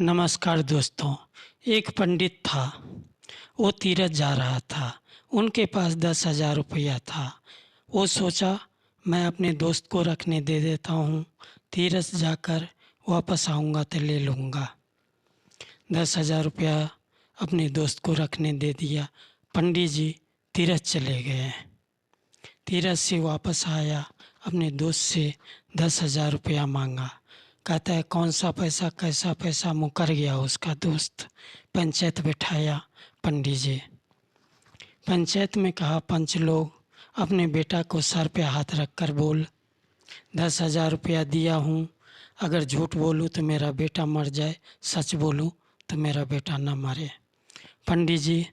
नमस्कार दोस्तों। एक पंडित था। वो तीरथ जा रहा था। उनके पास 10,000 रुपया था। वो सोचा मैं अपने दोस्त को रखने दे देता हूँ, तीरथ जाकर वापस आऊँगा तो ले लूँगा। 10,000 रुपया अपने दोस्त को रखने दे दिया। पंडित जी तीरथ चले गए। तीरथ से वापस आया, अपने दोस्त से 10,000 रुपया मांगा। कहता है कौन सा पैसा कैसा पैसा, मुकर गया उसका दोस्त। पंचायत बिठाया पंडित जी। पंचायत में कहा पंच लोग, अपने बेटा को सर पे हाथ रख कर बोल, 10,000 रुपया दिया हूँ, अगर झूठ बोलूँ तो मेरा बेटा मर जाए, सच बोलूँ तो मेरा बेटा न मरे। पंडित जी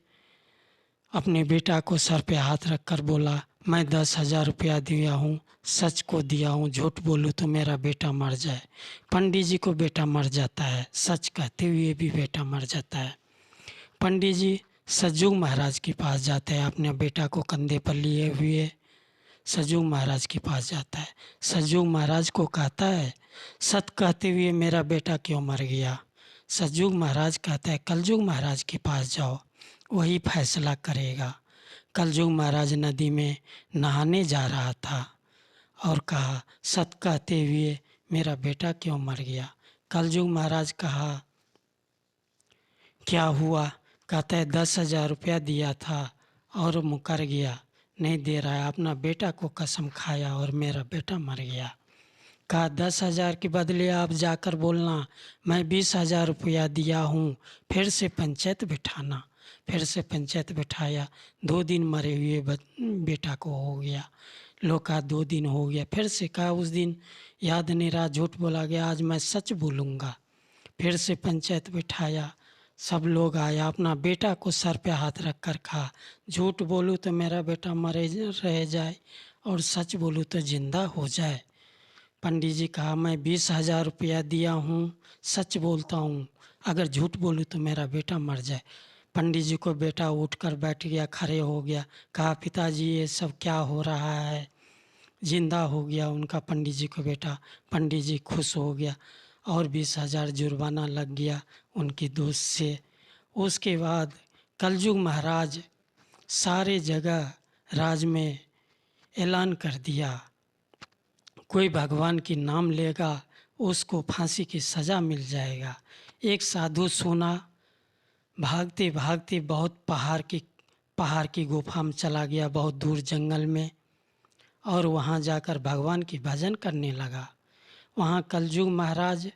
अपने बेटा को सर पे हाथ रख कर बोला, मैं 10,000 रुपया दिया हूँ, सच को दिया हूँ, झूठ बोलूँ तो मेरा बेटा मर जाए। पंडित जी को बेटा मर जाता है, सच कहते हुए भी बेटा मर जाता है। पंडित जी सज्जू महाराज के पास जाते हैं, अपने बेटा को कंधे पर लिए हुए सज्जू महाराज के पास जाता है। सज्जू महाराज को कहता है सच कहते हुए मेरा बेटा क्यों मर गया। सज्जू महाराज कहता है कलजुग महाराज के पास जाओ, वही फैसला करेगा। कलजुग महाराज नदी में नहाने जा रहा था और कहा सच कहते हुए मेरा बेटा क्यों मर गया। कलजुग महाराज कहा क्या हुआ। कहता है 10,000 रुपया दिया था और मुकर गया, नहीं दे रहा है, अपना बेटा को कसम खाया और मेरा बेटा मर गया। कहा 10,000 के बदले आप जाकर बोलना मैं 20,000 रुपया दिया हूँ, फिर से पंचायत बिठाना। फिर से पंचायत बिठाया। 2 दिन मरे हुए बेटा को हो गया। लोग कहा 2 दिन हो गया। फिर से कहा उस दिन याद नहीं रहा, झूठ बोला गया, आज मैं सच बोलूँगा। फिर से पंचायत बिठाया। सब लोग आया, अपना बेटा को सर पे हाथ रख कर कहा झूठ बोलूँ तो मेरा बेटा मरे रह जाए और सच बोलूँ तो जिंदा हो जाए। पंडित जी कहा मैं 20,000 रुपया दिया हूँ, सच बोलता हूँ, अगर झूठ बोलूँ तो मेरा बेटा मर जाए। पंडित जी को बेटा उठकर बैठ गया, खड़े हो गया। कहा पिताजी ये सब क्या हो रहा है। जिंदा हो गया उनका पंडित जी को बेटा। पंडित जी खुश हो गया और 20,000 जुर्माना लग गया उनके दोस्त से। उसके बाद कलजुग महाराज सारे जगह राज में ऐलान कर दिया, कोई भगवान की नाम लेगा उसको फांसी की सज़ा मिल जाएगा। एक साधु सोना भागते भागते बहुत पहाड़ की गुफा में चला गया, बहुत दूर जंगल में, और वहाँ जाकर भगवान की भजन करने लगा। वहाँ कलजुग महाराज